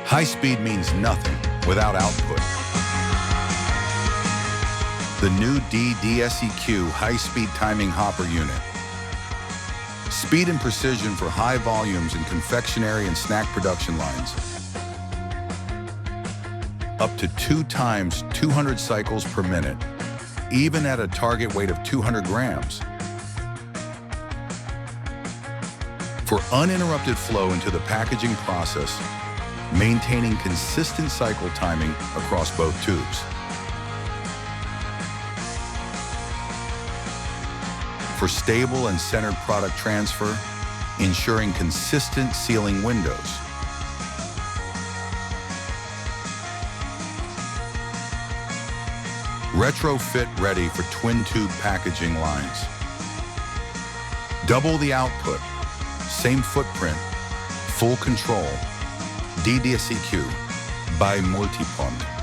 High speed means nothing without output. The new DDSEQ high-speed timing hopper unit. Speed and precision for high volumes in confectionery and snack production lines. Up to 2 times 200 cycles per minute, even at a target weight of 200 grams. For uninterrupted flow into the packaging process, maintaining consistent cycle timing across both tubes. For stable and centered product transfer, ensuring consistent sealing windows. Retrofit ready for twin tube packaging lines. Double the output, same footprint, full control. DDSEQ by MULTIPOND.